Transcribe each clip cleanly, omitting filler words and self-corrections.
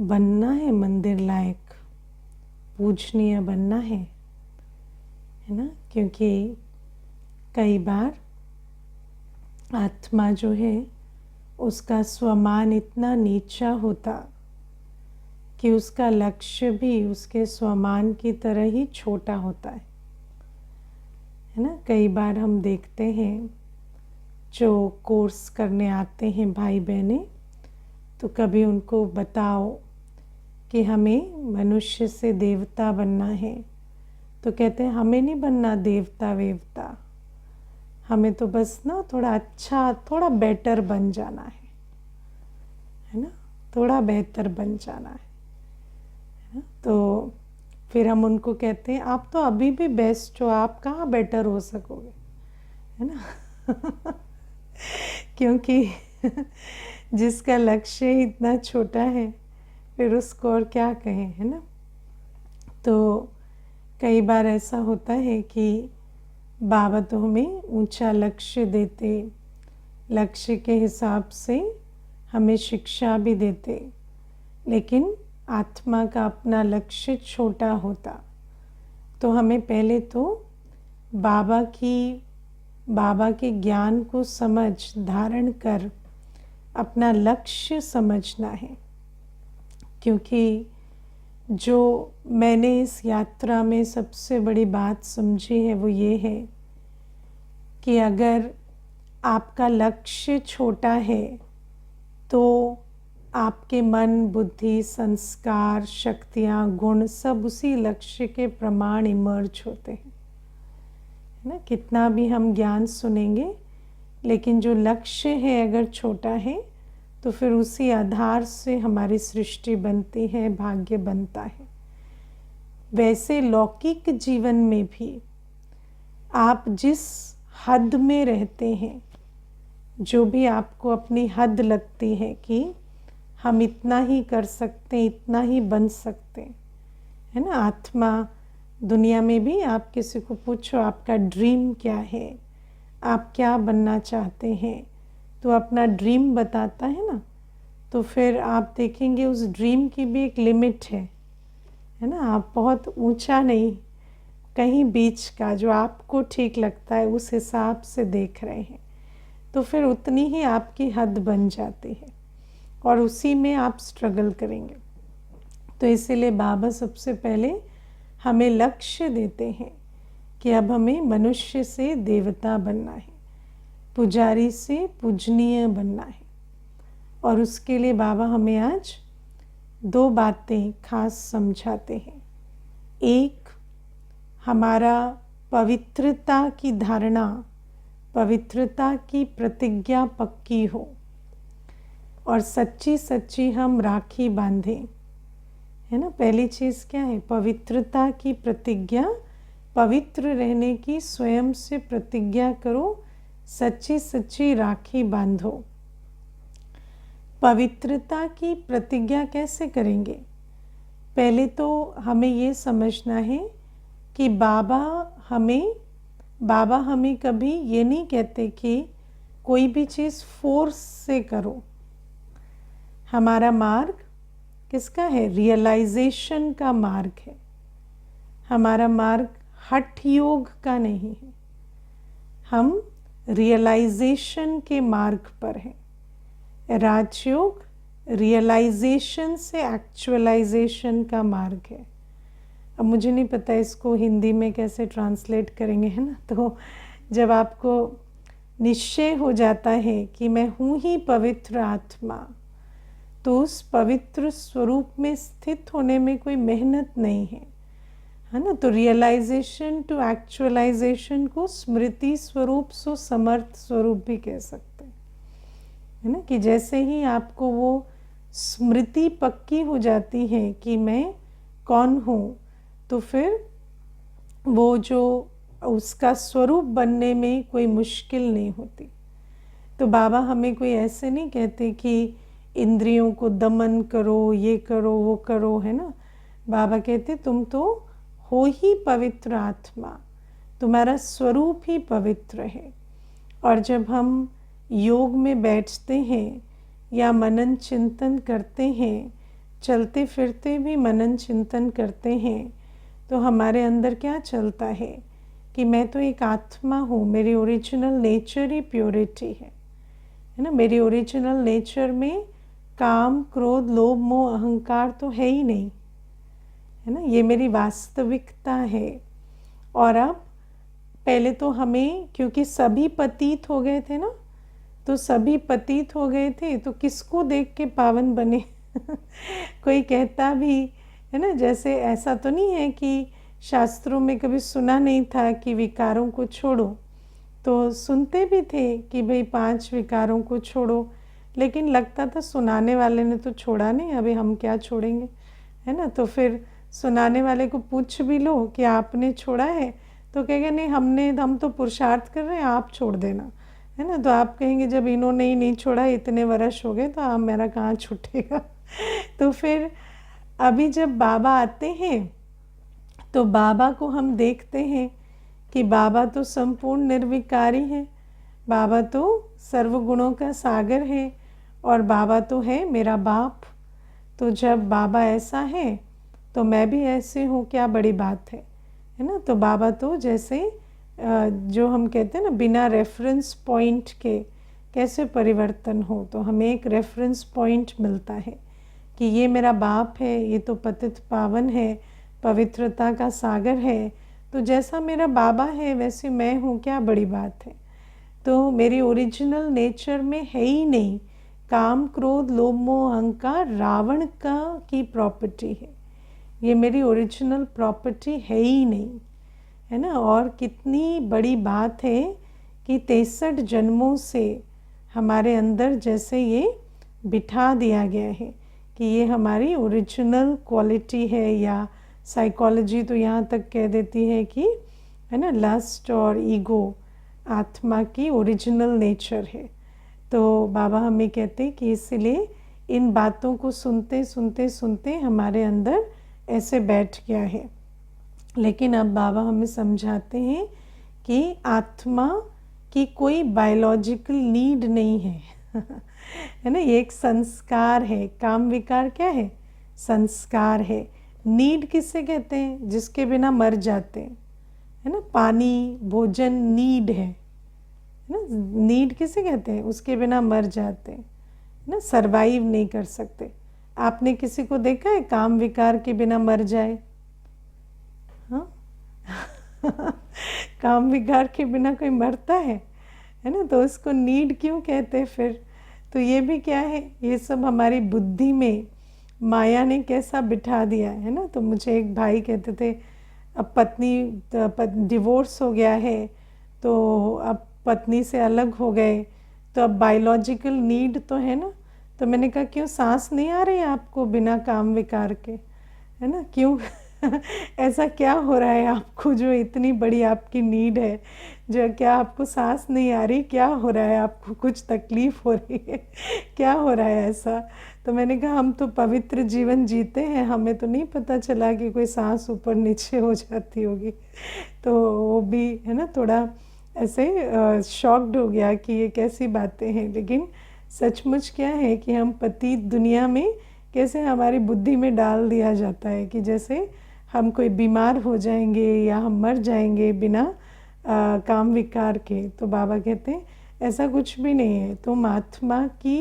बनना है मंदिर लायक, पूजनीय बनना है ना। क्योंकि कई बार आत्मा जो है उसका स्वमान इतना नीचा होता कि उसका लक्ष्य भी उसके स्वमान की तरह ही छोटा होता है ना। कई बार हम देखते हैं जो कोर्स करने आते हैं भाई बहनें, तो कभी उनको बताओ कि हमें मनुष्य से देवता बनना है, तो कहते हैं हमें नहीं बनना देवता वेवता, हमें तो बस ना थोड़ा अच्छा, थोड़ा बेटर बन जाना है ना, थोड़ा बेहतर बन जाना है ना। तो फिर हम उनको कहते हैं आप तो अभी भी बेस्ट हो, आप कहाँ बेटर हो सकोगे, है ना। क्योंकि जिसका लक्ष्य इतना छोटा है फिर उसको और क्या कहें, है ना। तो कई बार ऐसा होता है कि बाबा तो हमें ऊंचा लक्ष्य देते, लक्ष्य के हिसाब से हमें शिक्षा भी देते, लेकिन आत्मा का अपना लक्ष्य छोटा होता। तो हमें पहले तो बाबा के ज्ञान को समझ धारण कर अपना लक्ष्य समझना है। क्योंकि जो मैंने इस यात्रा में सबसे बड़ी बात समझी है वो ये है कि अगर आपका लक्ष्य छोटा है तो आपके मन, बुद्धि, संस्कार, शक्तियाँ, गुण सब उसी लक्ष्य के प्रमाण इमर्ज होते हैं, है ना। कितना भी हम ज्ञान सुनेंगे, लेकिन जो लक्ष्य है अगर छोटा है तो फिर उसी आधार से हमारी सृष्टि बनती है, भाग्य बनता है। वैसे लौकिक जीवन में भी आप जिस हद में रहते हैं, जो भी आपको अपनी हद लगती है कि हम इतना ही कर सकते हैं, इतना ही बन सकते हैं, है ना। आत्मा दुनिया में भी आप किसी को पूछो आपका ड्रीम क्या है, आप क्या बनना चाहते हैं, तो अपना ड्रीम बताता है ना। तो फिर आप देखेंगे उस ड्रीम की भी एक लिमिट है ना। आप बहुत ऊंचा नहीं, कहीं बीच का जो आपको ठीक लगता है उस हिसाब से देख रहे हैं, तो फिर उतनी ही आपकी हद बन जाती है और उसी में आप स्ट्रगल करेंगे। तो इसीलिए बाबा सबसे पहले हमें लक्ष्य देते हैं कि अब हमें मनुष्य से देवता बनना है, पुजारी से पूजनीय बनना है। और उसके लिए बाबा हमें आज 2 बातें खास समझाते हैं। एक, हमारा पवित्रता की धारणा, पवित्रता की प्रतिज्ञा पक्की हो और सच्ची सच्ची हम राखी बांधें, है ना। पहली चीज़ क्या है? पवित्रता की प्रतिज्ञा, पवित्र रहने की स्वयं से प्रतिज्ञा करो, सच्ची सच्ची राखी बांधो। पवित्रता की प्रतिज्ञा कैसे करेंगे? पहले तो हमें ये समझना है कि बाबा हमें कभी ये नहीं कहते कि कोई भी चीज़ फोर्स से करो। हमारा मार्ग किसका है? रियलाइजेशन का मार्ग है। हमारा मार्ग हठ योग का नहीं है, हम रियलाइजेशन के मार्ग पर हैं। राजयोग रियलाइजेशन से एक्चुअलाइजेशन का मार्ग है। अब मुझे नहीं पता इसको हिंदी में कैसे ट्रांसलेट करेंगे, है ना। तो जब आपको निश्चय हो जाता है कि मैं हूँ ही पवित्र आत्मा, तो उस पवित्र स्वरूप में स्थित होने में कोई मेहनत नहीं है ना। तो रियलाइजेशन टू एक्चुअलाइजेशन को स्मृति स्वरूप सो समर्थ स्वरूप भी कह सकते हैं, है ना। कि जैसे ही आपको वो स्मृति पक्की हो जाती है कि मैं कौन हूँ, तो फिर वो जो उसका स्वरूप बनने में कोई मुश्किल नहीं होती। तो बाबा हमें कोई ऐसे नहीं कहते कि इंद्रियों को दमन करो, ये करो, वो करो, है ना। बाबा कहते तुम तो हो ही पवित्र आत्मा, तुम्हारा स्वरूप ही पवित्र है। और जब हम योग में बैठते हैं या मनन चिंतन करते हैं, चलते फिरते भी मनन चिंतन करते हैं तो हमारे अंदर क्या चलता है कि मैं तो एक आत्मा हूँ, मेरी ओरिजिनल नेचर ही प्योरिटी है ना। मेरी ओरिजिनल नेचर में काम, क्रोध, लोभ, मोह, अहंकार तो है ही नहीं, है ना। ये मेरी वास्तविकता है। और अब पहले तो हमें, क्योंकि सभी पतित हो गए थे ना, तो सभी पतित हो गए थे तो किसको देख के पावन बने कोई कहता भी है ना, जैसे ऐसा तो नहीं है कि शास्त्रों में कभी सुना नहीं था कि विकारों को छोड़ो, तो सुनते भी थे कि भाई 5 विकारों को छोड़ो, लेकिन लगता था सुनाने वाले ने तो छोड़ा नहीं, अभी हम क्या छोड़ेंगे, है ना। तो फिर सुनाने वाले को पूछ भी लो कि आपने छोड़ा है, तो कहेगा नहीं हम तो पुरुषार्थ कर रहे हैं, आप छोड़ देना, है ना। तो आप कहेंगे जब इन्होंने ही नहीं छोड़ा, इतने वर्ष हो गए, तो आप मेरा कहाँ छूटेगा तो फिर अभी जब बाबा आते हैं तो बाबा को हम देखते हैं कि बाबा तो संपूर्ण निर्विकारी है, बाबा तो सर्वगुणों का सागर है, और बाबा तो है मेरा बाप। तो जब बाबा ऐसा है तो मैं भी ऐसे हूँ, क्या बड़ी बात है ना। तो बाबा तो जैसे जो हम कहते हैं ना, बिना रेफरेंस पॉइंट के कैसे परिवर्तन हो, तो हमें एक रेफरेंस पॉइंट मिलता है कि ये मेरा बाप है, ये तो पतित पावन है, पवित्रता का सागर है, तो जैसा मेरा बाबा है वैसे मैं हूँ, क्या बड़ी बात है। तो मेरी ओरिजिनल नेचर में है ही नहीं काम, क्रोध, लोभ, मोह, अहंकार, रावण की प्रॉपर्टी है, ये मेरी ओरिजिनल प्रॉपर्टी है ही नहीं, है ना। और कितनी बड़ी बात है कि 63 जन्मों से हमारे अंदर जैसे ये बिठा दिया गया है कि ये हमारी ओरिजिनल क्वालिटी है, या साइकोलॉजी तो यहाँ तक कह देती है कि, है ना, लस्ट और ईगो आत्मा की ओरिजिनल नेचर है। तो बाबा हमें कहते हैं कि इसलिए इन बातों को सुनते सुनते सुनते हमारे अंदर ऐसे बैठ गया है। लेकिन अब बाबा हमें समझाते हैं कि आत्मा की कोई बायोलॉजिकल नीड नहीं है है ना, ये एक संस्कार है। काम विकार क्या है? संस्कार है। नीड किससे कहते हैं? जिसके बिना मर जाते हैं, है ना। पानी, भोजन नीड है ना। नीड किसे कहते हैं? उसके बिना मर जाते हैं ना, सरवाइव नहीं कर सकते। आपने किसी को देखा है काम विकार के बिना मर जाए? हाँ काम विकार के बिना कोई मरता है ना। तो उसको नीड क्यों कहते हैं फिर? तो ये भी क्या है, ये सब हमारी बुद्धि में माया ने कैसा बिठा दिया है ना। तो मुझे एक भाई कहते थे अब पत्नी डिवोर्स हो गया है, तो अब पत्नी से अलग हो गए, तो अब बायोलॉजिकल नीड तो है ना। तो मैंने कहा क्यों, सांस नहीं आ रही आपको बिना काम विकार के, है ना, क्यों ऐसा क्या हो रहा है आपको जो इतनी बड़ी आपकी नीड है, जो क्या आपको सांस नहीं आ रही, क्या हो रहा है आपको, कुछ तकलीफ हो रही है क्या हो रहा है ऐसा? तो मैंने कहा हम तो पवित्र जीवन जीते हैं, हमें तो नहीं पता चला कि कोई सांस ऊपर नीचे हो जाती होगी। तो वो भी है ना थोड़ा ऐसे शॉक्ड हो गया कि ये कैसी बातें हैं। लेकिन सचमुच क्या है कि हम पतित दुनिया में कैसे हमारी बुद्धि में डाल दिया जाता है कि जैसे हम कोई बीमार हो जाएंगे या हम मर जाएंगे बिना काम विकार के। तो बाबा कहते हैं ऐसा कुछ भी नहीं है। तुम आत्मा की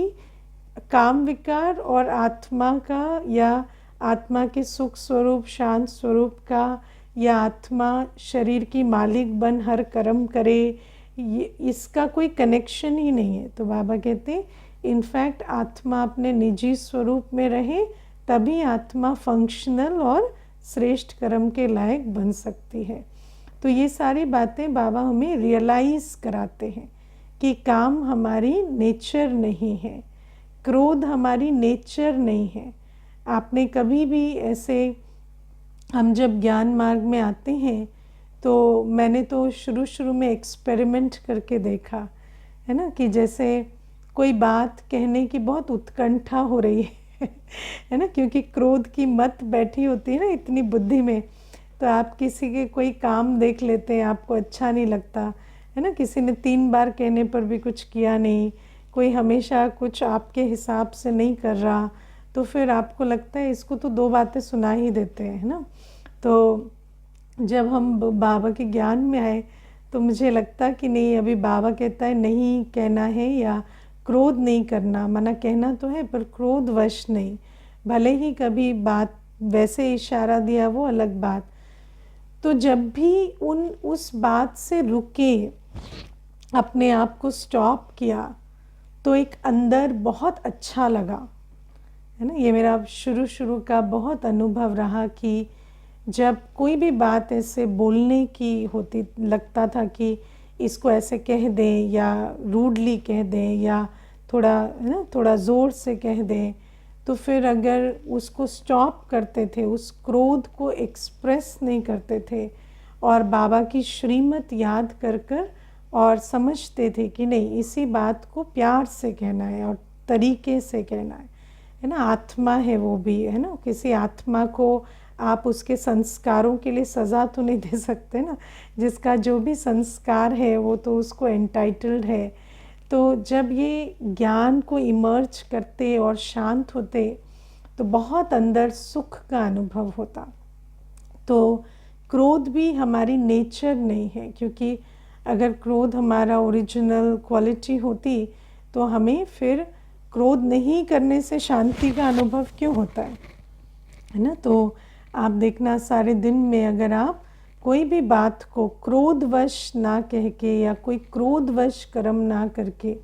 काम विकार और आत्मा का, या आत्मा के सुख स्वरूप, शांत स्वरूप का, या आत्मा शरीर की मालिक बन हर कर्म करे, ये इसका कोई कनेक्शन ही नहीं है। तो बाबा कहते हैं इनफैक्ट आत्मा अपने निजी स्वरूप में रहे तभी आत्मा फंक्शनल और श्रेष्ठ कर्म के लायक बन सकती है। तो ये सारी बातें बाबा हमें रियलाइज़ कराते हैं कि काम हमारी नेचर नहीं है, क्रोध हमारी नेचर नहीं है। आपने कभी भी ऐसे, हम जब ज्ञान मार्ग में आते हैं तो मैंने तो शुरू में एक्सपेरिमेंट करके देखा है ना, कि जैसे कोई बात कहने की बहुत उत्कंठा हो रही है ना, क्योंकि क्रोध की मत बैठी होती है ना इतनी बुद्धि में। तो आप किसी के कोई काम देख लेते हैं, आपको अच्छा नहीं लगता है ना, किसी ने 3 बार कहने पर भी कुछ किया नहीं, कोई हमेशा कुछ आपके हिसाब से नहीं कर रहा, तो फिर आपको लगता है इसको तो 2 बातें सुना ही देते हैं, है ना। तो जब हम बाबा के ज्ञान में आए तो मुझे लगता कि नहीं, अभी बाबा कहता है नहीं कहना है या क्रोध नहीं करना, मना कहना तो है पर क्रोधवश नहीं। भले ही कभी बात वैसे इशारा दिया वो अलग बात। तो जब भी उस बात से रुके, अपने आप को स्टॉप किया, तो एक अंदर बहुत अच्छा लगा, है ना। ये मेरा शुरू का बहुत अनुभव रहा कि जब कोई भी बात ऐसे बोलने की होती, लगता था कि इसको ऐसे कह दें या रूडली कह दें या थोड़ा, है ना, थोड़ा ज़ोर से कह दें, तो फिर अगर उसको स्टॉप करते थे, उस क्रोध को एक्सप्रेस नहीं करते थे और बाबा की श्रीमत याद कर और समझते थे कि नहीं, इसी बात को प्यार से कहना है और तरीके से कहना है ना। आत्मा है वो भी, है ना। किसी आत्मा को आप उसके संस्कारों के लिए सज़ा तो नहीं दे सकते ना, जिसका जो भी संस्कार है वो तो उसको एंटाइटल्ड है। तो जब ये ज्ञान को इमर्ज करते और शांत होते तो बहुत अंदर सुख का अनुभव होता। तो क्रोध भी हमारी नेचर नहीं है, क्योंकि अगर क्रोध हमारा ओरिजिनल क्वालिटी होती तो हमें फिर क्रोध नहीं करने से शांति का अनुभव क्यों होता है ना। तो आप देखना, सारे दिन में अगर आप कोई भी बात को क्रोधवश ना कह के या कोई क्रोधवश कर्म ना करके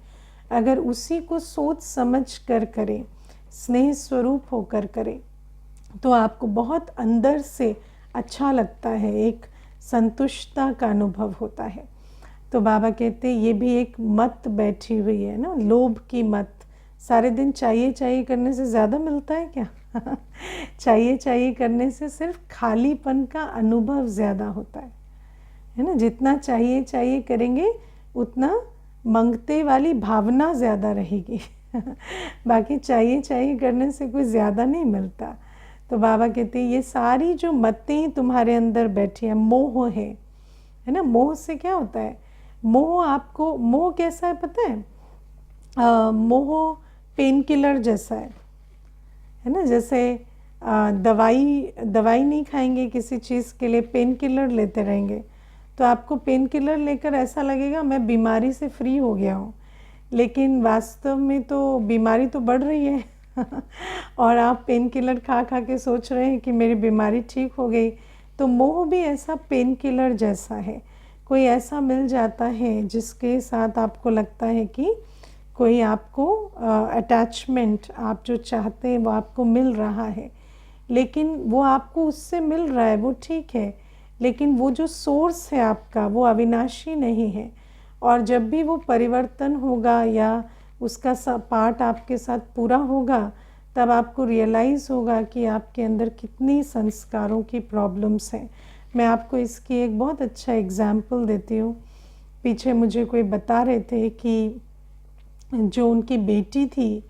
अगर उसी को सोच समझ कर करें, स्नेह स्वरूप होकर करें, तो आपको बहुत अंदर से अच्छा लगता है, एक संतुष्टता का अनुभव होता है। तो बाबा कहते ये भी एक मत बैठी हुई है ना, लोभ की मत। सारे दिन चाहिए चाहिए करने से ज़्यादा मिलता है क्या? चाहिए चाहिए करने से सिर्फ खालीपन का अनुभव ज़्यादा होता है ना। जितना चाहिए चाहिए करेंगे उतना मांगते वाली भावना ज़्यादा रहेगी। बाकी चाहिए चाहिए करने से कोई ज़्यादा नहीं मिलता। तो बाबा कहते हैं ये सारी जो मतें तुम्हारे अंदर बैठी हैं, मोह है ना। मोह से क्या होता है? मोह आपको, मोह कैसा है पता है? मोह पेन किलर जैसा है ना। जैसे दवाई नहीं खाएंगे किसी चीज़ के लिए, पेन किलर लेते रहेंगे, तो आपको पेन किलर लेकर ऐसा लगेगा मैं बीमारी से फ्री हो गया हूँ, लेकिन वास्तव में तो बीमारी तो बढ़ रही है। और आप पेन किलर खा खा के सोच रहे हैं कि मेरी बीमारी ठीक हो गई। तो मोह भी ऐसा पेन किलर जैसा है। कोई ऐसा मिल जाता है जिसके साथ आपको लगता है कि कोई आपको अटैचमेंट, आप जो चाहते हैं वो आपको मिल रहा है, लेकिन वो आपको उससे मिल रहा है वो ठीक है, लेकिन वो जो सोर्स है आपका वो अविनाशी नहीं है। और जब भी वो परिवर्तन होगा या उसका पार्ट आपके साथ पूरा होगा, तब आपको रियलाइज़ होगा कि आपके अंदर कितनी संस्कारों की प्रॉब्लम्स हैं। मैं आपको इसकी एक बहुत अच्छा एग्जाम्पल देती हूँ। पीछे मुझे कोई बता रहे थे कि जो उनकी बेटी थी,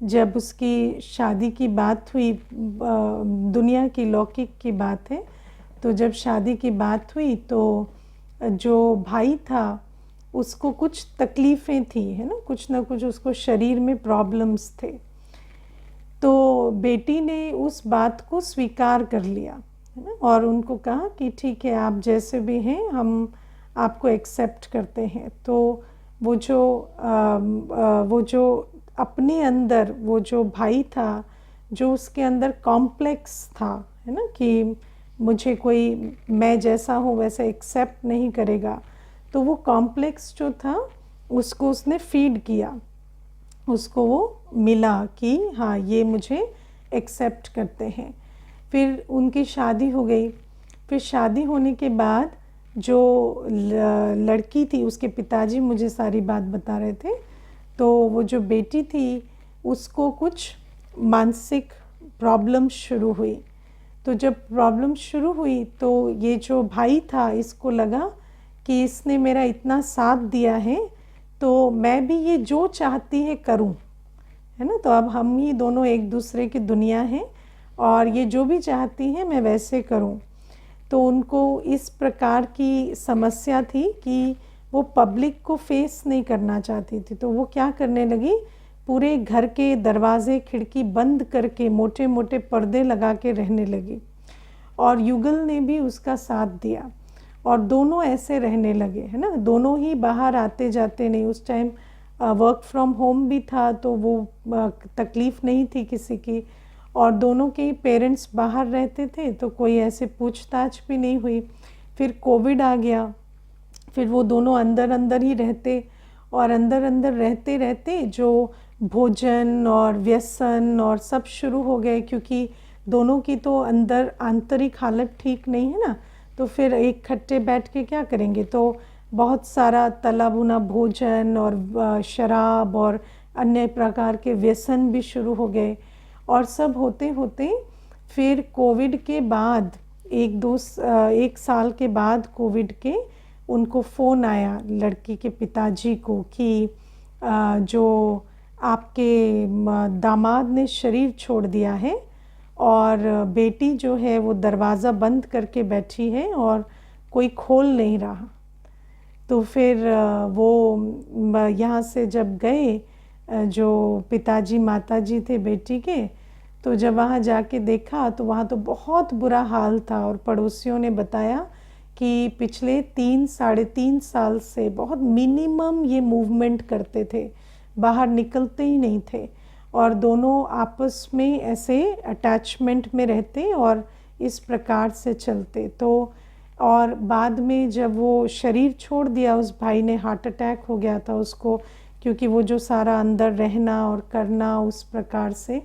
जब उसकी शादी की बात हुई, दुनिया की लौकिक की बात है, तो जब शादी की बात हुई तो जो भाई था उसको कुछ तकलीफ़ें थी, है ना, कुछ ना कुछ उसको शरीर में प्रॉब्लम्स थे। तो बेटी ने उस बात को स्वीकार कर लिया, है ना, और उनको कहा कि ठीक है, आप जैसे भी हैं हम आपको एक्सेप्ट करते हैं। तो वो जो अपने अंदर वो जो भाई था, जो उसके अंदर कॉम्प्लेक्स था, है ना, कि मुझे कोई मैं जैसा हूँ वैसा एक्सेप्ट नहीं करेगा, तो वो कॉम्प्लेक्स जो था उसको उसने फीड किया, उसको वो मिला कि हाँ ये मुझे एक्सेप्ट करते हैं। फिर उनकी शादी हो गई। फिर शादी होने के बाद जो लड़की थी, उसके पिताजी मुझे सारी बात बता रहे थे, तो वो जो बेटी थी उसको कुछ मानसिक प्रॉब्लम शुरू हुई। तो जब प्रॉब्लम शुरू हुई तो ये जो भाई था, इसको लगा कि इसने मेरा इतना साथ दिया है तो मैं भी ये जो चाहती है करूं, है ना। तो अब हम ही दोनों एक दूसरे की दुनिया हैं और ये जो भी चाहती है मैं वैसे करूं। तो उनको इस प्रकार की समस्या थी कि वो पब्लिक को फेस नहीं करना चाहती थी। तो वो क्या करने लगी, पूरे घर के दरवाजे खिड़की बंद करके मोटे मोटे पर्दे लगा के रहने लगी। और युगल ने भी उसका साथ दिया और दोनों ऐसे रहने लगे, है ना। दोनों ही बाहर आते जाते नहीं, उस टाइम वर्क फ्रॉम होम भी था तो वो तकलीफ़ नहीं थी किसी की, और दोनों के ही पेरेंट्स बाहर रहते थे तो कोई ऐसे पूछताछ भी नहीं हुई। फिर कोविड आ गया, फिर वो दोनों अंदर अंदर ही रहते, और अंदर अंदर रहते रहते जो भोजन और व्यसन और सब शुरू हो गए, क्योंकि दोनों की तो अंदर आंतरिक हालत ठीक नहीं है ना। तो फिर एक खट्टे बैठ के क्या करेंगे, तो बहुत सारा तला भुना भोजन और शराब और अन्य प्रकार के व्यसन भी शुरू हो गए। और सब होते होते फिर कोविड के बाद एक साल के बाद कोविड के उनको फ़ोन आया लड़की के पिताजी को कि जो आपके दामाद ने शरीर छोड़ दिया है और बेटी जो है वो दरवाज़ा बंद करके बैठी है और कोई खोल नहीं रहा। तो फिर वो यहाँ से जब गए, जो पिताजी माताजी थे बेटी के, तो जब वहाँ जाके देखा तो वहाँ तो बहुत बुरा हाल था। और पड़ोसियों ने बताया कि पिछले 3-3.5 साल से बहुत मिनिमम ये मूवमेंट करते थे, बाहर निकलते ही नहीं थे, और दोनों आपस में ऐसे अटैचमेंट में रहते और इस प्रकार से चलते। तो और बाद में जब वो शरीर छोड़ दिया, उस भाई ने हार्ट अटैक हो गया था उसको, क्योंकि वो जो सारा अंदर रहना और करना उस प्रकार से।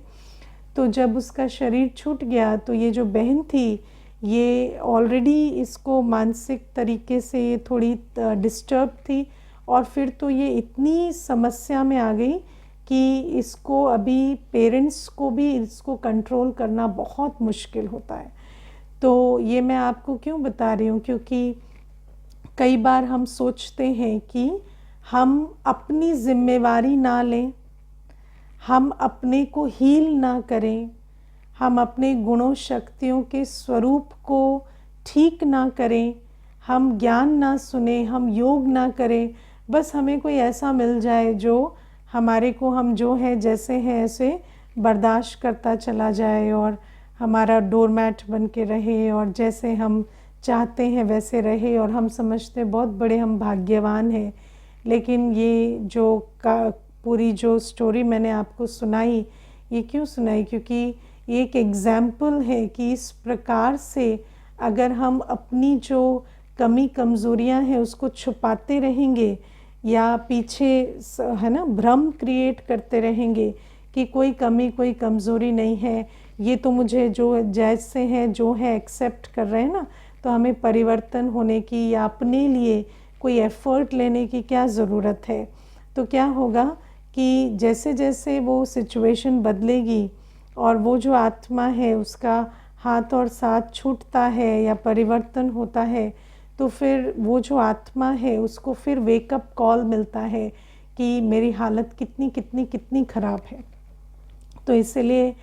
तो जब उसका शरीर छूट गया तो ये जो बहन थी ये ऑलरेडी इसको मानसिक तरीके से ये थोड़ी डिस्टर्ब थी, और फिर तो ये इतनी समस्या में आ गई कि इसको अभी पेरेंट्स को भी इसको कंट्रोल करना बहुत मुश्किल होता है। तो ये मैं आपको क्यों बता रही हूँ, क्योंकि कई बार हम सोचते हैं कि हम अपनी जिम्मेवारी ना लें, हम अपने को हील ना करें, हम अपने गुणों शक्तियों के स्वरूप को ठीक ना करें, हम ज्ञान ना सुने, हम योग ना करें, बस हमें कोई ऐसा मिल जाए जो हमारे को, हम जो है जैसे हैं ऐसे बर्दाश्त करता चला जाए और हमारा डोरमैट बन के रहे और जैसे हम चाहते हैं वैसे रहे, और हम समझते बहुत बड़े हम भाग्यवान हैं। लेकिन ये जो पूरी जो स्टोरी मैंने आपको सुनाई, ये क्यों सुनाई, क्योंकि ये एक एग्ज़ाम्पल है कि इस प्रकार से अगर हम अपनी जो कमी कमज़ोरियां हैं उसको छुपाते रहेंगे या पीछे, है ना, भ्रम क्रिएट करते रहेंगे कि कोई कमी कोई कमज़ोरी नहीं है, ये तो मुझे जो जैसे है जो है एक्सेप्ट कर रहे हैं ना, तो हमें परिवर्तन होने की या अपने लिए कोई एफ़र्ट लेने की क्या ज़रूरत है। तो क्या होगा कि जैसे जैसे वो सिचुएशन बदलेगी और वो जो आत्मा है उसका हाथ और साथ छूटता है या परिवर्तन होता है, तो फिर वो जो आत्मा है उसको फिर वेकअप कॉल मिलता है कि मेरी हालत कितनी कितनी कितनी ख़राब है। तो इसलिए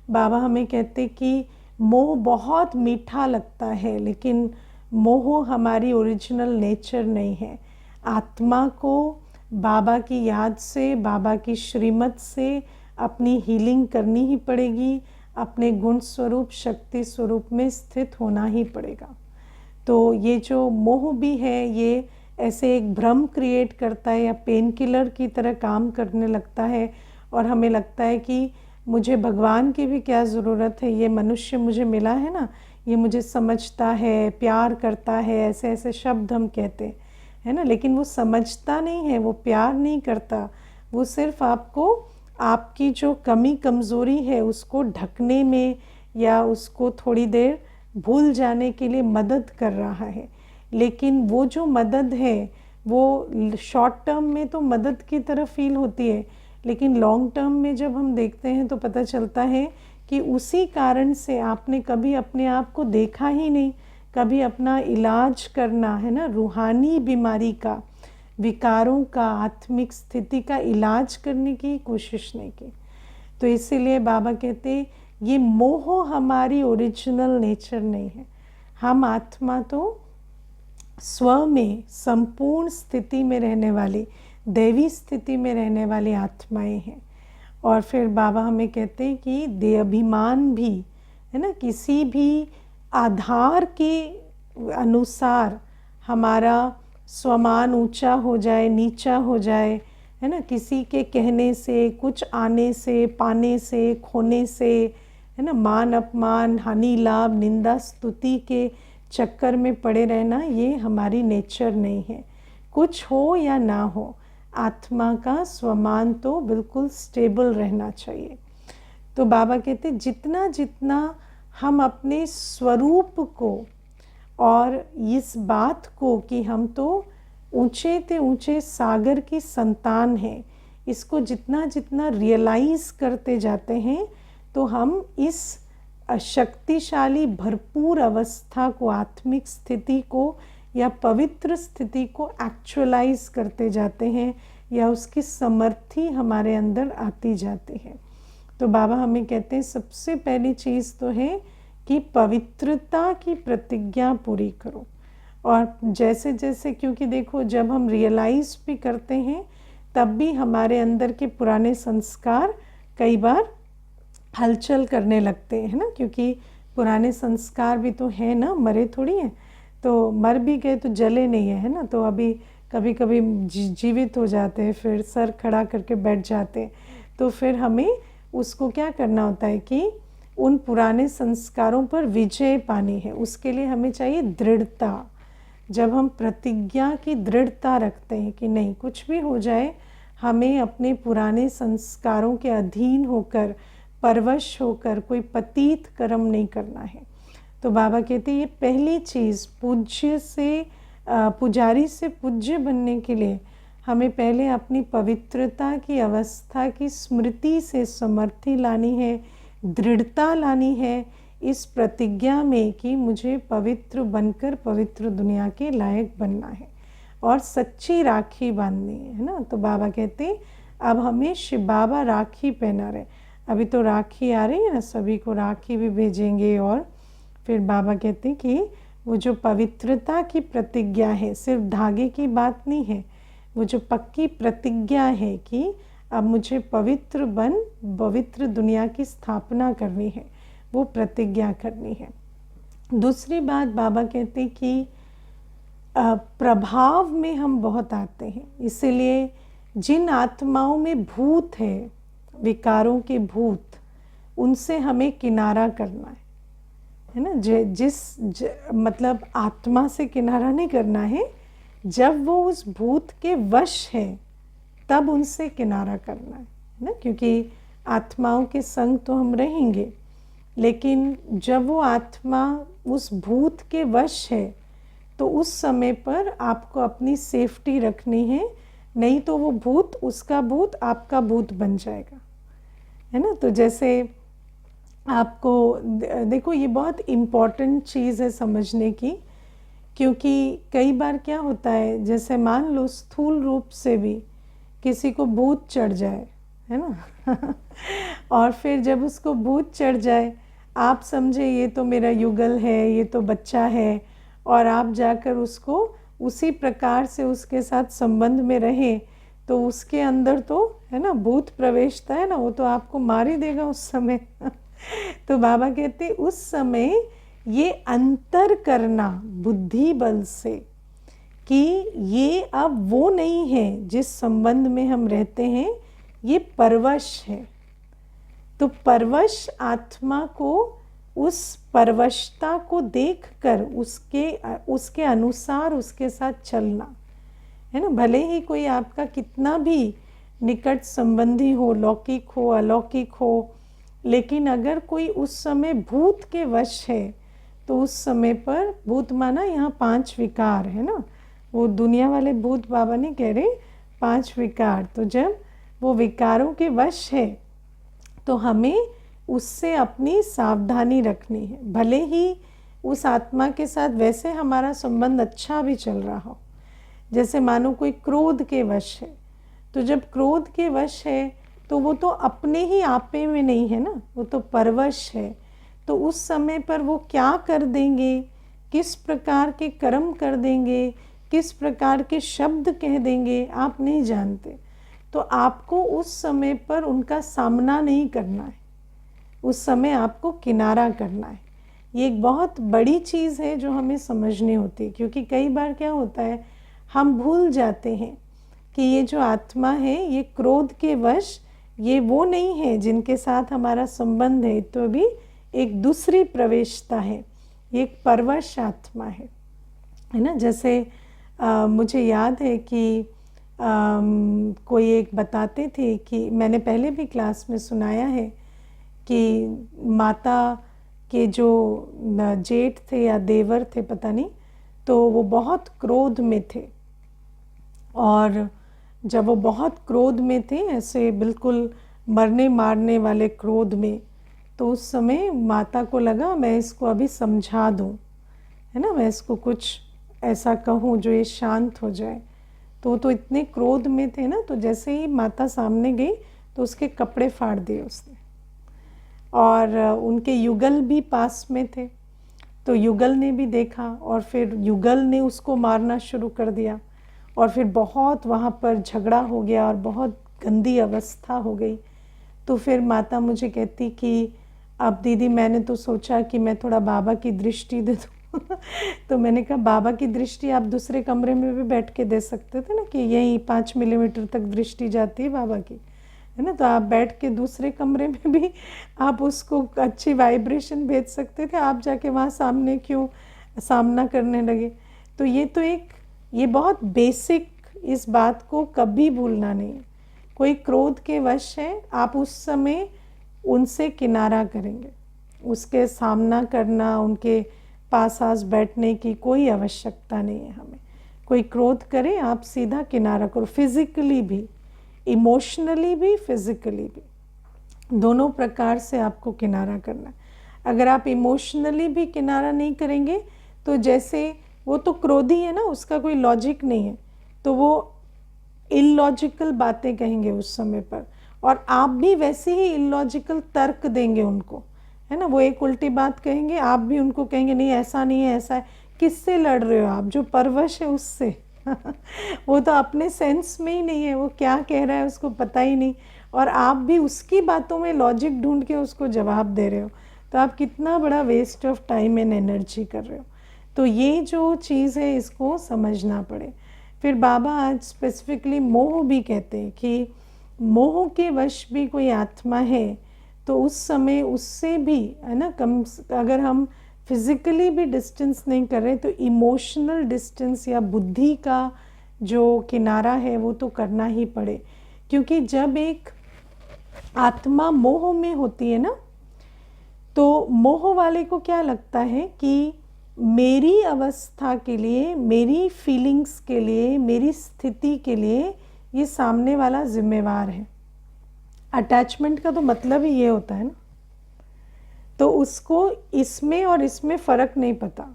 बाबा हमें कहते कि मोह बहुत मीठा लगता है, लेकिन मोह हमारी ओरिजिनल नेचर नहीं है। आत्मा को बाबा की याद से, बाबा की श्रीमत से अपनी हीलिंग करनी ही पड़ेगी, अपने गुण स्वरूप शक्ति स्वरूप में स्थित होना ही पड़ेगा। तो ये जो मोह भी है ये ऐसे एक भ्रम क्रिएट करता है या पेन किलर की तरह काम करने लगता है, और हमें लगता है कि मुझे भगवान की भी क्या ज़रूरत है, ये मनुष्य मुझे मिला है ना, ये मुझे समझता है, प्यार करता है, ऐसे ऐसे शब्द हम कहते हैं ना, लेकिन वो समझता नहीं है, वो प्यार नहीं करता, वो सिर्फ आपको आपकी जो कमी कमज़ोरी है उसको ढकने में या उसको थोड़ी देर भूल जाने के लिए मदद कर रहा है। लेकिन वो जो मदद है वो शॉर्ट टर्म में तो मदद की तरह फील होती है, लेकिन लॉन्ग टर्म में जब हम देखते हैं तो पता चलता है कि उसी कारण से आपने कभी अपने आप को देखा ही नहीं, कभी अपना इलाज करना, है ना, रूहानी बीमारी का, विकारों का, आत्मिक स्थिति का इलाज करने की कोशिश नहीं की। तो इसीलिए बाबा कहते ये मोह हमारी ओरिजिनल नेचर नहीं है। हम आत्मा तो स्व में संपूर्ण स्थिति में रहने वाली, दैवी स्थिति में रहने वाली आत्माएं हैं। और फिर बाबा हमें कहते हैं कि देहाभिमान भी, है ना, किसी भी आधार के अनुसार हमारा स्वमान ऊंचा हो जाए, नीचा हो जाए, है ना, किसी के कहने से, कुछ आने से, पाने से, खोने से, है ना, मान अपमान, हानि लाभ, निंदा स्तुति के चक्कर में पड़े रहना, ये हमारी नेचर नहीं है। कुछ हो या ना हो, आत्मा का स्वमान तो बिल्कुल स्टेबल रहना चाहिए। तो बाबा कहते जितना जितना हम अपने स्वरूप को और इस बात को कि हम तो ऊंचे ते ऊंचे सागर की संतान हैं, इसको जितना जितना रियलाइज़ करते जाते हैं तो हम इस शक्तिशाली भरपूर अवस्था को, आत्मिक स्थिति को या पवित्र स्थिति को एक्चुअलाइज करते जाते हैं, या उसकी समर्थी हमारे अंदर आती जाती है। तो बाबा हमें कहते हैं सबसे पहली चीज़ तो है कि पवित्रता की प्रतिज्ञा पूरी करो। और जैसे जैसे, क्योंकि देखो जब हम रियलाइज भी करते हैं तब भी हमारे अंदर के पुराने संस्कार कई बार हलचल करने लगते हैं ना, क्योंकि पुराने संस्कार भी तो हैं ना, मरे थोड़ी हैं। तो मर भी गए तो जले नहीं है ना, तो अभी कभी कभी जीवित हो जाते हैं, फिर सर खड़ा करके बैठ जाते हैं। तो फिर हमें उसको क्या करना होता है कि उन पुराने संस्कारों पर विजय पानी है। उसके लिए हमें चाहिए दृढ़ता। जब हम प्रतिज्ञा की दृढ़ता रखते हैं कि नहीं, कुछ भी हो जाए हमें अपने पुराने संस्कारों के अधीन होकर, परवश होकर कोई पतित कर्म नहीं करना है। तो बाबा कहते हैं ये पहली चीज़, पूज्य से पुजारी से पूज्य बनने के लिए हमें पहले अपनी पवित्रता की अवस्था की स्मृति से समर्थी लानी है, दृढ़ता लानी है इस प्रतिज्ञा में कि मुझे पवित्र बनकर पवित्र दुनिया के लायक बनना है और सच्ची राखी बांधनी है ना। तो बाबा कहते अब हमें शिव बाबा राखी पहना रहे। अभी तो राखी आ रही है ना, सभी को राखी भी भेजेंगे। और फिर बाबा कहते हैं कि वो जो पवित्रता की प्रतिज्ञा है, सिर्फ धागे की बात नहीं है, वो जो पक्की प्रतिज्ञा है कि अब मुझे पवित्र बन पवित्र दुनिया की स्थापना करनी है, वो प्रतिज्ञा करनी है। दूसरी बात बाबा कहते कि प्रभाव में हम बहुत आते हैं, इसीलिए जिन आत्माओं में भूत है, विकारों के भूत, उनसे हमें किनारा करना है ना। मतलब आत्मा से किनारा नहीं करना है, जब वो उस भूत के वश है तब उनसे किनारा करना है ना, क्योंकि आत्माओं के संग तो हम रहेंगे, लेकिन जब वो आत्मा उस भूत के वश है तो उस समय पर आपको अपनी सेफ्टी रखनी है, नहीं तो वो भूत, उसका भूत आपका भूत बन जाएगा, है ना। तो जैसे आपको देखो, ये बहुत इम्पॉर्टेंट चीज़ है समझने की, क्योंकि कई बार क्या होता है, जैसे मान लो स्थूल रूप से भी किसी को भूत चढ़ जाए, है ना और फिर जब उसको भूत चढ़ जाए, आप समझे ये तो मेरा युगल है, ये तो बच्चा है, और आप जाकर उसको उसी प्रकार से उसके साथ संबंध में रहें, तो उसके अंदर तो, है ना, भूत प्रवेशता है ना, वो तो आपको मार ही देगा उस समय तो बाबा कहते उस समय ये अंतर करना बुद्धि बल से कि ये अब वो नहीं है जिस संबंध में हम रहते हैं, ये परवश है। तो परवश आत्मा को उस परवशता को देखकर उसके अनुसार उसके साथ चलना, है ना। भले ही कोई आपका कितना भी निकट संबंधी हो, लौकिक हो, अलौकिक हो, लेकिन अगर कोई उस समय भूत के वश है तो उस समय पर, भूत माना यहाँ 5 विकार, है ना, वो दुनिया वाले भूत बाबा नहीं कह रहे, 5 विकार। तो जब वो विकारों के वश है तो हमें उससे अपनी सावधानी रखनी है। भले ही उस आत्मा के साथ वैसे हमारा संबंध अच्छा भी चल रहा हो, जैसे मानो कोई क्रोध के वश है, तो जब क्रोध के वश है तो वो तो अपने ही आपे में नहीं है ना, वो तो परवश है। तो उस समय पर वो क्या कर देंगे, किस प्रकार के कर्म कर देंगे, किस प्रकार के शब्द कह देंगे, आप नहीं जानते। तो आपको उस समय पर उनका सामना नहीं करना है, उस समय आपको किनारा करना है। ये एक बहुत बड़ी चीज़ है जो हमें समझनी होती है, क्योंकि कई बार क्या होता है, हम भूल जाते हैं कि ये जो आत्मा है ये क्रोध के वश ये वो नहीं है जिनके साथ हमारा संबंध है, तो भी एक दूसरी प्रवेशता है, ये एक परवश आत्मा है ना। जैसे मुझे याद है कि कोई एक बताते थे कि मैंने पहले भी क्लास में सुनाया है कि माता के जो जेठ थे या देवर थे पता नहीं, तो वो बहुत क्रोध में थे, और जब वो बहुत क्रोध में थे, ऐसे बिल्कुल मरने मारने वाले क्रोध में, तो उस समय माता को लगा मैं इसको अभी समझा दूं, है ना, मैं इसको कुछ ऐसा कहूं जो ये शांत हो जाए। तो इतने क्रोध में थे ना, तो जैसे ही माता सामने गई तो उसके कपड़े फाड़ दिए उसने, और उनके युगल भी पास में थे, तो युगल ने भी देखा और फिर युगल ने उसको मारना शुरू कर दिया, और फिर बहुत वहाँ पर झगड़ा हो गया और बहुत गंदी अवस्था हो गई। तो फिर माता मुझे कहती कि अब दीदी मैंने तो सोचा कि मैं थोड़ा बाबा की दृष्टि दे दूँ तो मैंने कहा बाबा की दृष्टि आप दूसरे कमरे में भी बैठ के दे सकते थे ना, कि यही 5 मिलीमीटर तक दृष्टि जाती है बाबा की, है ना, तो आप बैठ के दूसरे कमरे में भी आप उसको अच्छी वाइब्रेशन भेज सकते थे, आप जाके वहाँ सामने क्यों सामना करने लगे। तो ये बहुत बेसिक, इस बात को कभी भूलना नहीं है। कोई क्रोध के वश है, आप उस समय उनसे किनारा करेंगे, उसके सामना करना, उनके पास बैठने की कोई आवश्यकता नहीं है हमें। कोई क्रोध करे आप सीधा किनारा करो, फिजिकली भी, इमोशनली भी, फिजिकली भी, दोनों प्रकार से आपको किनारा करना है। अगर आप इमोशनली भी किनारा नहीं करेंगे तो जैसे वो तो क्रोधी है ना, उसका कोई लॉजिक नहीं है, तो वो इलॉजिकल बातें कहेंगे उस समय पर, और आप भी वैसे ही इलॉजिकल तर्क देंगे उनको, है ना। वो एक उल्टी बात कहेंगे, आप भी उनको कहेंगे नहीं ऐसा नहीं है, ऐसा है। किससे लड़ रहे हो आप? जो परवश है उससे वो तो अपने सेंस में ही नहीं है, वो क्या कह रहा है उसको पता ही नहीं, और आप भी उसकी बातों में लॉजिक ढूंढ के उसको जवाब दे रहे हो, तो आप कितना बड़ा waste of time and energy कर रहे हो। तो ये जो चीज़ है इसको समझना पड़े। फिर बाबा आज स्पेसिफिकली मोह भी कहते हैं कि मोह के वश भी कोई आत्मा है तो उस समय उससे भी, है ना, अगर हम फिज़िकली भी डिस्टेंस नहीं कर रहे तो इमोशनल डिस्टेंस या बुद्धि का जो किनारा है वो तो करना ही पड़े। क्योंकि जब एक आत्मा मोह में होती है ना, तो मोह वाले को क्या लगता है कि मेरी अवस्था के लिए, मेरी फीलिंग्स के लिए, मेरी स्थिति के लिए ये सामने वाला जिम्मेवार है। अटैचमेंट का तो मतलब ही ये होता है ना, तो उसको इसमें और इसमें फ़र्क नहीं पता,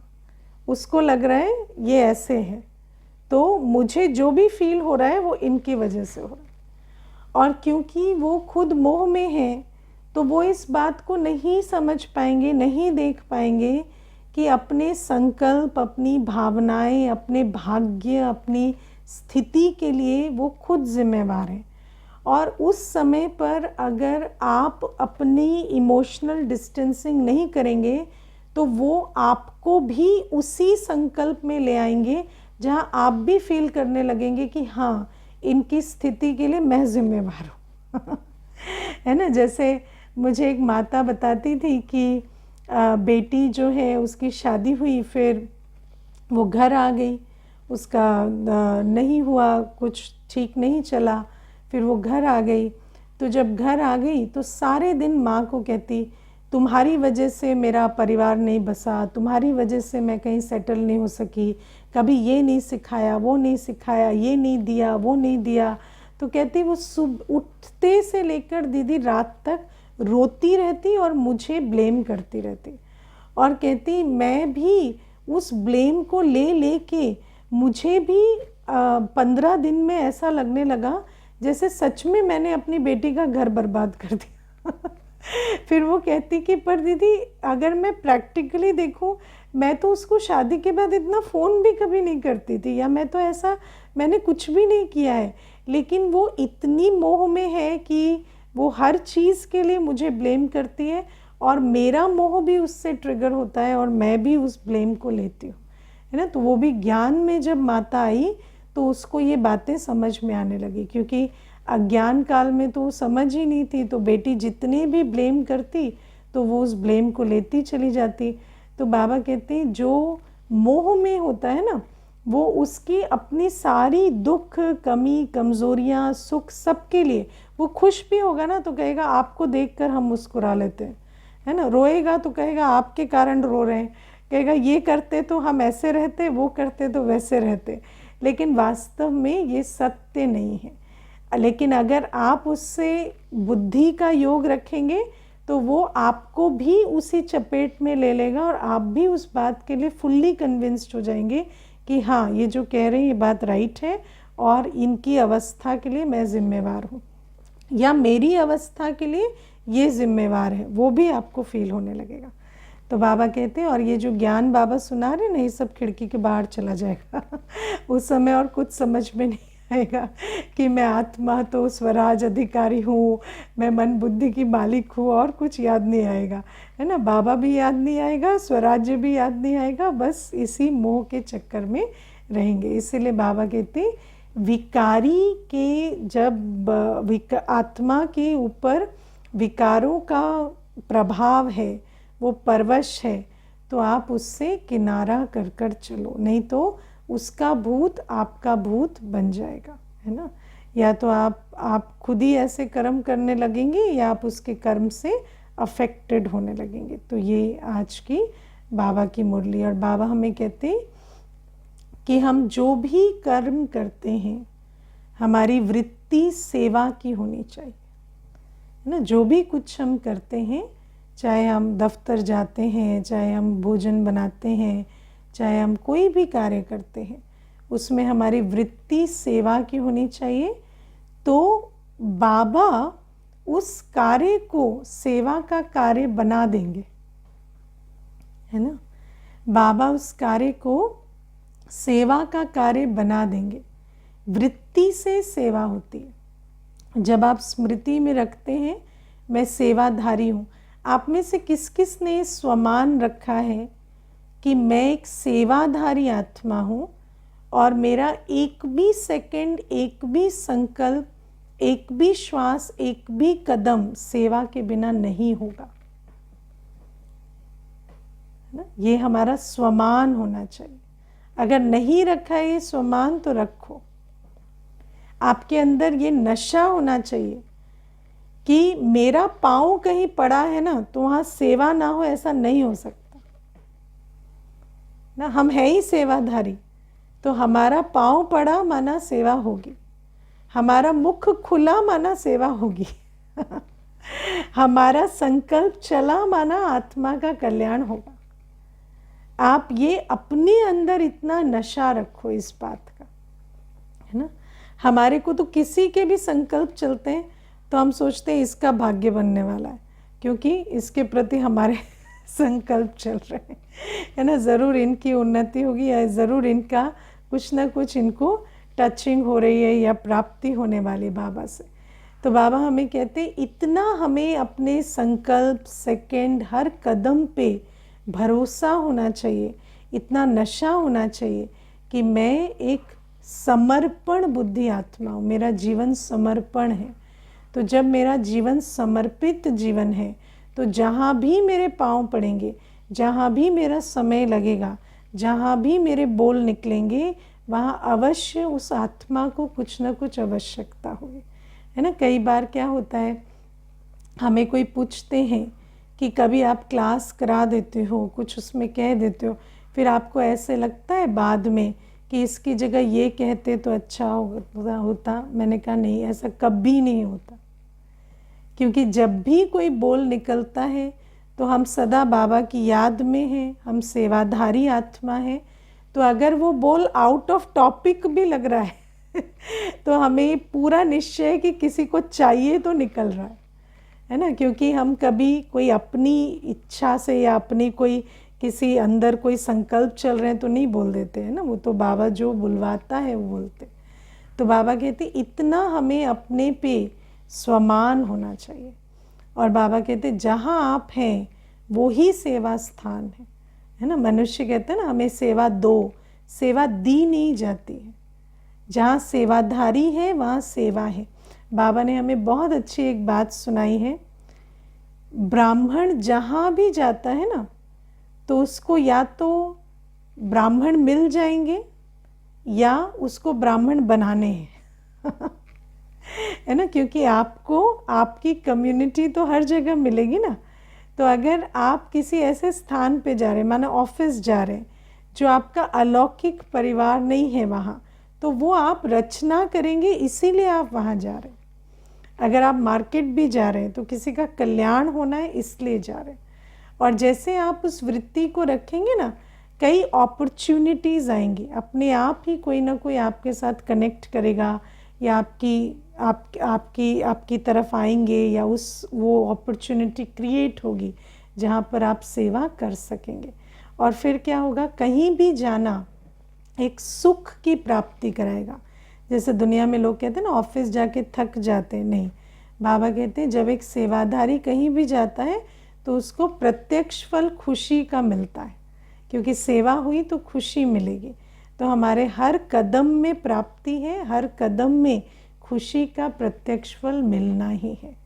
उसको लग रहा है ये ऐसे है, तो मुझे जो भी फील हो रहा है वो इनकी वजह से हो रहा है। और क्योंकि वो खुद मोह में है तो वो इस बात को नहीं समझ पाएंगे, नहीं देख पाएंगे कि अपने संकल्प, अपनी भावनाएं, अपने भाग्य, अपनी स्थिति के लिए वो खुद जिम्मेवार है। और उस समय पर अगर आप अपनी इमोशनल डिस्टेंसिंग नहीं करेंगे तो वो आपको भी उसी संकल्प में ले आएंगे जहां आप भी फील करने लगेंगे कि हाँ, इनकी स्थिति के लिए मैं जिम्मेवार हूँ है ना। जैसे मुझे एक माता बताती थी कि बेटी जो है उसकी शादी हुई, फिर वो घर आ गई, उसका नहीं हुआ, कुछ ठीक नहीं चला, फिर वो घर आ गई। तो जब घर आ गई तो सारे दिन माँ को कहती तुम्हारी वजह से मेरा परिवार नहीं बसा, तुम्हारी वजह से मैं कहीं सेटल नहीं हो सकी, कभी ये नहीं सिखाया, वो नहीं सिखाया, ये नहीं दिया, वो नहीं दिया। तो कहती वो सुबह उठते से लेकर दीदी रात तक रोती रहती और मुझे ब्लेम करती रहती, और कहती मैं भी उस ब्लेम को ले के मुझे भी 15 दिन में ऐसा लगने लगा जैसे सच में मैंने अपनी बेटी का घर बर्बाद कर दिया फिर वो कहती कि पर दीदी अगर मैं प्रैक्टिकली देखूं, मैं तो उसको शादी के बाद इतना फ़ोन भी कभी नहीं करती थी, या मैं तो ऐसा मैंने कुछ भी नहीं किया है, लेकिन वो इतनी मोह में है कि वो हर चीज़ के लिए मुझे ब्लेम करती है और मेरा मोह भी उससे ट्रिगर होता है और मैं भी उस ब्लेम को लेती हूँ, है ना। तो वो भी ज्ञान में जब माता आई तो उसको ये बातें समझ में आने लगी, क्योंकि अज्ञान काल में तो समझ ही नहीं थी। तो बेटी जितने भी ब्लेम करती तो वो उस ब्लेम को लेती चली जाती। तो बाबा कहते हैं जो मोह में होता है ना, वो उसकी अपनी सारी दुख, कमी, कमज़ोरियाँ, सुख सबके लिए, वो खुश भी होगा ना तो कहेगा आपको देखकर हम मुस्कुरा लेते हैं, है ना। रोएगा तो कहेगा आपके कारण रो रहे हैं, कहेगा ये करते तो हम ऐसे रहते, वो करते तो वैसे रहते। लेकिन वास्तव में ये सत्य नहीं है। लेकिन अगर आप उससे बुद्धि का योग रखेंगे तो वो आपको भी उसी चपेट में ले लेगा और आप भी उस बात के लिए फुल्ली कन्विंस्ड हो जाएंगे कि हाँ, ये जो कह रहे हैं ये बात राइट है और इनकी अवस्था के लिए मैं जिम्मेवार हूँ, या मेरी अवस्था के लिए ये जिम्मेवार है, वो भी आपको फील होने लगेगा। तो बाबा कहते हैं, और ये जो ज्ञान बाबा सुना रहे ना, ये सब खिड़की के बाहर चला जाएगा उस समय और कुछ समझ में नहीं आएगा कि मैं आत्मा तो स्वराज अधिकारी हूँ, मैं मन बुद्धि की मालिक हूँ, और कुछ याद नहीं आएगा, है ना। बाबा भी याद नहीं आएगा, स्वराज्य भी याद नहीं आएगा, बस इसी मोह के चक्कर में रहेंगे। इसीलिए बाबा कहते विकारी के जब आत्मा के ऊपर विकारों का प्रभाव है, वो परवश है, तो आप उससे किनारा कर कर चलो, नहीं तो उसका भूत आपका भूत बन जाएगा, है ना। या तो आप खुद ही ऐसे कर्म करने लगेंगे या आप उसके कर्म से अफेक्टेड होने लगेंगे। तो ये आज की बाबा की मुरली। और बाबा हमें कहते हैं कि हम जो भी कर्म करते हैं हमारी वृत्ति सेवा की होनी चाहिए, है ना। जो भी कुछ हम करते हैं, चाहे हम दफ्तर जाते हैं, चाहे हम भोजन बनाते हैं, चाहे हम कोई भी कार्य करते हैं, उसमें हमारी वृत्ति सेवा की होनी चाहिए। तो बाबा उस कार्य को सेवा का कार्य बना देंगे, है ना। बाबा उस कार्य को सेवा का कार्य बना देंगे। वृत्ति से सेवा होती है। जब आप स्मृति में रखते हैं मैं सेवाधारी हूँ, आप में से किस किस ने स्वमान रखा है कि मैं एक सेवाधारी आत्मा हूँ और मेरा एक भी सेकंड, एक भी संकल्प, एक भी श्वास, एक भी कदम सेवा के बिना नहीं होगा, ना। ये हमारा स्वमान होना चाहिए। अगर नहीं रखा है ये स्वमान तो रखो। आपके अंदर ये नशा होना चाहिए कि मेरा पाँव कहीं पड़ा है ना तो वहाँ सेवा ना हो, ऐसा नहीं हो सकता ना। हम है ही सेवाधारी, तो हमारा पाँव पड़ा माना सेवा होगी, हमारा मुख खुला माना सेवा होगी हमारा संकल्प चला माना आत्मा का कल्याण होगा। आप ये अपने अंदर इतना नशा रखो इस बात का, है ना। हमारे को तो किसी के भी संकल्प चलते हैं तो हम सोचते हैं इसका भाग्य बनने वाला है, क्योंकि इसके प्रति हमारे संकल्प चल रहे हैं, है ना। ज़रूर इनकी उन्नति होगी या ज़रूर इनका कुछ ना कुछ इनको टचिंग हो रही है या प्राप्ति होने वाली बाबा से। तो बाबा हमें कहते हैं इतना हमें अपने संकल्प, सेकंड, हर कदम पे भरोसा होना चाहिए, इतना नशा होना चाहिए कि मैं एक समर्पण बुद्धि आत्मा हूँ, मेरा जीवन समर्पण है। तो जब मेरा जीवन समर्पित जीवन है तो जहाँ भी मेरे पाँव पड़ेंगे, जहाँ भी मेरा समय लगेगा, जहाँ भी मेरे बोल निकलेंगे, वहाँ अवश्य उस आत्मा को कुछ ना कुछ आवश्यकता होगी, है ना। कई बार क्या होता है, हमें कोई पूछते हैं कि कभी आप क्लास करा देते हो, कुछ उसमें कह देते हो, फिर आपको ऐसे लगता है बाद में कि इसकी जगह ये कहते तो अच्छा होता। मैंने कहा नहीं, ऐसा कभी नहीं होता, क्योंकि जब भी कोई बोल निकलता है तो हम सदा बाबा की याद में हैं, हम सेवाधारी आत्मा हैं। तो अगर वो बोल आउट ऑफ टॉपिक भी लग रहा है तो हमें पूरा निश्चय है कि किसी को चाहिए तो निकल रहा है ना। क्योंकि हम कभी कोई अपनी इच्छा से या अपनी कोई किसी अंदर कोई संकल्प चल रहे हैं तो नहीं बोल देते हैं ना, वो तो बाबा जो बुलवाता है वो बोलते। तो बाबा कहते इतना हमें अपने पे स्वमान होना चाहिए। और बाबा कहते जहाँ आप हैं वो ही सेवा स्थान है ना। मनुष्य कहते हैं ना हमें सेवा दो, सेवा दी नहीं जाती है। जहाँ सेवाधारी है वहाँ सेवा है। बाबा ने हमें बहुत अच्छी एक बात सुनाई है, ब्राह्मण जहाँ भी जाता है ना तो उसको या तो ब्राह्मण मिल जाएंगे या उसको ब्राह्मण बनाने हैं है ना, क्योंकि आपको आपकी कम्युनिटी तो हर जगह मिलेगी ना। तो अगर आप किसी ऐसे स्थान पे जा रहे हैं, माना ऑफिस जा रहे हैं, जो आपका अलौकिक परिवार नहीं है वहाँ, तो वो आप रचना करेंगे, इसीलिए आप वहाँ जा रहे हैं। अगर आप मार्केट भी जा रहे हैं तो किसी का कल्याण होना है इसलिए जा रहे हैं। और जैसे आप उस वृत्ति को रखेंगे ना, कई अपॉर्चुनिटीज़ आएंगी, अपने आप ही कोई ना कोई आपके साथ कनेक्ट करेगा या आपकी तरफ आएंगे, या वो अपॉर्चुनिटी क्रिएट होगी जहाँ पर आप सेवा कर सकेंगे। और फिर क्या होगा, कहीं भी जाना एक सुख की प्राप्ति कराएगा। जैसे दुनिया में लोग कहते हैं ना ऑफिस जाके थक जाते हैं, नहीं, बाबा कहते हैं जब एक सेवाधारी कहीं भी जाता है तो उसको प्रत्यक्ष फल खुशी का मिलता है, क्योंकि सेवा हुई तो खुशी मिलेगी। तो हमारे हर कदम में प्राप्ति है, हर कदम में खुशी का प्रत्यक्ष फल मिलना ही है।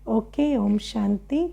ओके, ओम शांति।